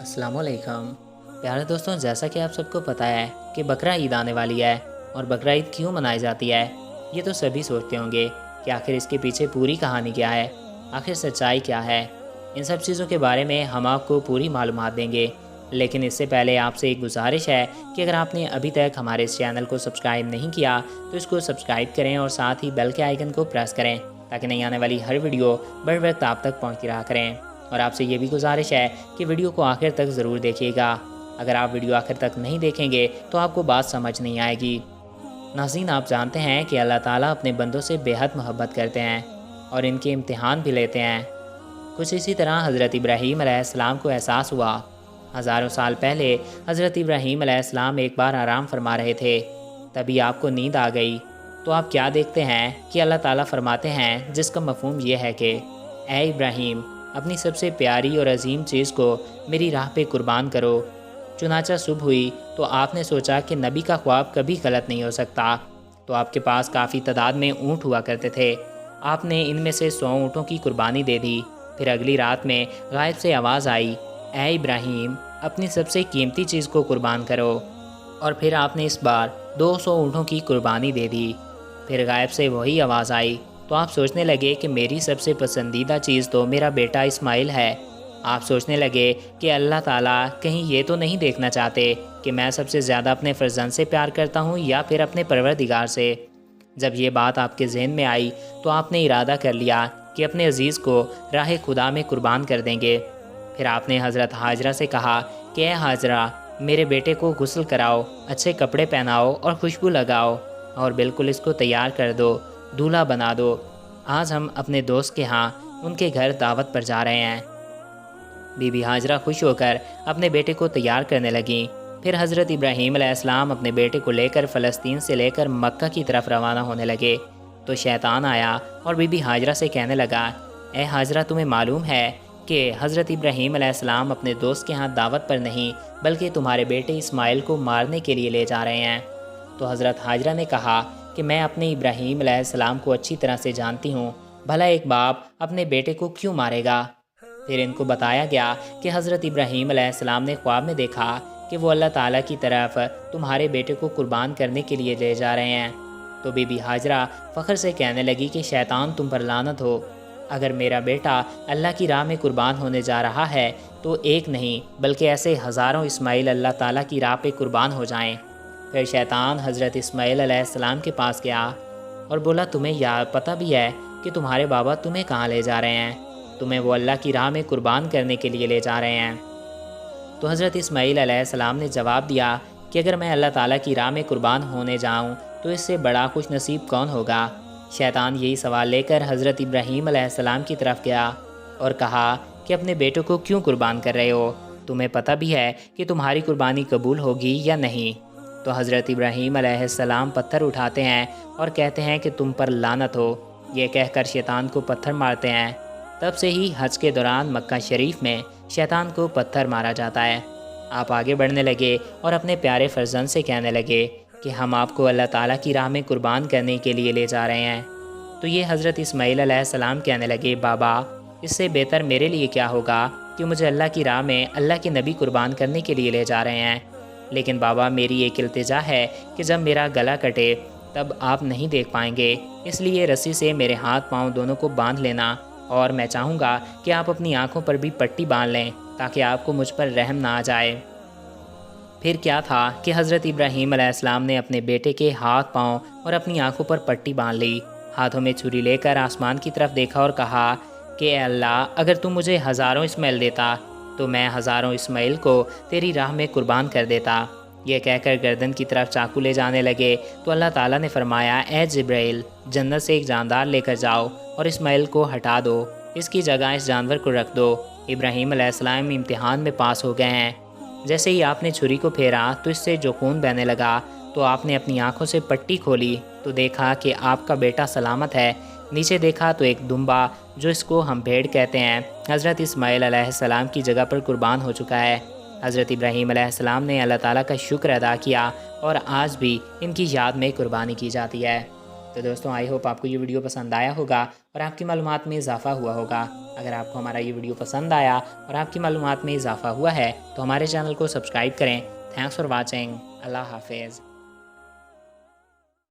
अस्सलाम वालेकुम। प्यारे दोस्तों, जैसा कि आप सबको पता है कि बकरा ईद आने वाली है और बकरा ईद क्यों मनाई जाती है, ये तो सभी सोचते होंगे कि आखिर इसके पीछे पूरी कहानी क्या है, आखिर सच्चाई क्या है। इन सब चीज़ों के बारे में हम आपको पूरी मालूमात देंगे। लेकिन इससे पहले आपसे एक गुजारिश है कि अगर आपने अभी तक हमारे इस चैनल को सब्सक्राइब नहीं किया तो इसको सब्सक्राइब करें और साथ ही बेल के आइकन को प्रेस करें ताकि नई आने वाली हर वीडियो बर वक्त आप तक पहुँचती रहा करें। और आपसे ये भी गुजारिश है कि वीडियो को आखिर तक ज़रूर देखिएगा। अगर आप वीडियो आखिर तक नहीं देखेंगे तो आपको बात समझ नहीं आएगी। नाज़रीन, आप जानते हैं कि अल्लाह ताला अपने बंदों से बेहद मोहब्बत करते हैं और इनके इम्तिहान भी लेते हैं। कुछ इसी तरह हज़रत इब्राहीम अलैहिस्सलाम को एहसास हुआ। हज़ारों साल पहले हज़रत इब्राहीम अलैहिस्सलाम एक बार आराम फरमा रहे थे, तभी आपको नींद आ गई। तो आप क्या देखते हैं कि अल्लाह ताला फरमाते हैं, जिसका मफ़हूम ये है कि ए इब्राहीम, अपनी सबसे प्यारी और अजीम चीज़ को मेरी राह पे कुर्बान करो। चुनाचा सुबह हुई तो आपने सोचा कि नबी का ख्वाब कभी गलत नहीं हो सकता। तो आपके पास काफ़ी तादाद में ऊँट हुआ करते थे। आपने इनमें से 100 ऊँटों की कुर्बानी दे दी। फिर अगली रात में गायब से आवाज़ आई, ए इब्राहीम, अपनी सबसे कीमती चीज़ को कुर्बान करो। और फिर आपने इस बार 200 ऊँटों की कुर्बानी दे दी। फिर गायब से वही आवाज़ आई तो आप सोचने लगे कि मेरी सबसे पसंदीदा चीज़ तो मेरा बेटा इस्माइल है। आप सोचने लगे कि अल्लाह ताला कहीं ये तो नहीं देखना चाहते कि मैं सबसे ज़्यादा अपने फ़र्जंद से प्यार करता हूँ या फिर अपने परवरदिगार से। जब ये बात आपके जहन में आई तो आपने इरादा कर लिया कि अपने अजीज़ को राह खुदा में कुर्बान कर देंगे। फिर आपने हज़रत हाजरा से कहा कि ए हाजरा, मेरे बेटे को गुस्ल कराओ, अच्छे कपड़े पहनाओ और खुशबू लगाओ और बिल्कुल इसको तैयार कर दो, दूल्हा बना दो। आज हम अपने दोस्त के यहाँ उनके घर दावत पर जा रहे हैं। बीबी हाजरा खुश होकर अपने बेटे को तैयार करने लगीं। फिर हज़रत इब्राहीम अलैहिस्सलाम अपने बेटे को लेकर फ़लस्तीन से लेकर मक्का की तरफ रवाना होने लगे। तो शैतान आया और बीबी हाजरा से कहने लगा, ए हाजरा, तुम्हें मालूम है कि हज़रत इब्राहीम अलैहिस्सलाम अपने दोस्त के यहाँ दावत पर नहीं बल्कि तुम्हारे बेटे इस्माइल को मारने के लिए ले जा रहे हैं। तो हज़रत हाजरा ने कहा कि मैं अपने इब्राहीम अलैहिस्सलाम को अच्छी तरह से जानती हूँ, भला एक बाप अपने बेटे को क्यों मारेगा। फिर इनको बताया गया कि हज़रत इब्राहीम अलैहिस्सलाम ने ख्वाब में देखा कि वो अल्लाह ताला की तरफ तुम्हारे बेटे को कुर्बान करने के लिए ले जा रहे हैं। तो बीबी हाजरा फ़ख्र से कहने लगी कि शैतान तुम पर लानत हो। अगर मेरा बेटा अल्लाह की राह में कुर्बान होने जा रहा है तो एक नहीं बल्कि ऐसे हज़ारों इस्माइल अल्लाह ताला की राह पे कुर्बान हो जाएं। फिर शैतान हज़रत इस्माइल अलैहिस्सलाम के पास गया और बोला, तुम्हें याद पता भी है कि तुम्हारे बाबा तुम्हें कहाँ ले जा रहे हैं, तुम्हें वो अल्लाह की राह में कुर्बान करने के लिए ले जा रहे हैं। तो हज़रत इस्माइल अलैहिस्सलाम ने जवाब दिया कि अगर मैं अल्लाह ताला की राह में कुर्बान होने जाऊँ तो इससे बड़ा खुश नसीब कौन होगा। शैतान यही सवाल लेकर हज़रत इब्राहीम अलैहिस्सलाम की तरफ गया और कहा कि अपने बेटों को क्यों कुर्बान कर रहे हो, तुम्हें पता भी है कि तुम्हारी कुर्बानी कबूल होगी या नहीं। तो हज़रत इब्राहीम अलैहिस्सलाम पत्थर उठाते हैं और कहते हैं कि तुम पर लानत हो। ये कहकर शैतान को पत्थर मारते हैं। तब से ही हज के दौरान मक्का शरीफ में शैतान को पत्थर मारा जाता है। आप आगे बढ़ने लगे और अपने प्यारे फर्जंद से कहने लगे कि हम आपको अल्लाह ताला की राह में कुर्बान करने के लिए ले जा रहे हैं। तो ये हज़रत इस्माइल अलैहिस्सलाम कहने लगे, बाबा, इससे बेहतर मेरे लिए क्या होगा कि मुझे अल्लाह की राह में अल्लाह के नबी कुर्बान करने के लिए ले जा रहे हैं। लेकिन बाबा, मेरी एक इल्तिजा है कि जब मेरा गला कटे तब आप नहीं देख पाएंगे, इसलिए रस्सी से मेरे हाथ पांव दोनों को बांध लेना और मैं चाहूँगा कि आप अपनी आँखों पर भी पट्टी बांध लें ताकि आपको मुझ पर रहम ना आ जाए। फिर क्या था कि हज़रत इब्राहीम अलैहिस्सलाम ने अपने बेटे के हाथ पांव और अपनी आँखों पर पट्टी बांध ली, हाथों में छुरी लेकर आसमान की तरफ देखा और कहा कि अल्लाह, अगर तुम मुझे हज़ारों इस्माइल देता तो मैं हज़ारों इस्माइल को तेरी राह में कुर्बान कर देता। यह कहकर गर्दन की तरफ चाकू ले जाने लगे तो अल्लाह ताला ने फरमाया, ए जिब्राइल, जन्नत से एक जानदार लेकर जाओ और इस्माइल को हटा दो, इसकी जगह इस जानवर को रख दो। इब्राहीम अलैहिस्सलाम इम्तिहान में पास हो गए हैं। जैसे ही आपने छुरी को फेरा तो इससे जो खून बहने लगा तो आपने अपनी आँखों से पट्टी खोली तो देखा कि आपका बेटा सलामत है। नीचे देखा तो एक दुम्बा, जो इसको हम भेड़ कहते हैं, हज़रत इस्माइल अलैहिस्सलाम की जगह पर कुर्बान हो चुका है। हज़रत इब्राहीम अलैहिस्सलाम ने अल्लाह ताला का शुक्र अदा किया और आज भी इनकी याद में कुर्बानी की जाती है। तो दोस्तों, आई होप आपको ये वीडियो पसंद आया होगा اور آپ کی معلومات میں اضافہ ہوا ہوگا۔ اگر آپ کو ہمارا یہ ویڈیو پسند آیا اور آپ کی معلومات میں اضافہ ہوا ہے تو ہمارے چینل کو سبسکرائب کریں۔ Thanks for watching. اللہ حافظ۔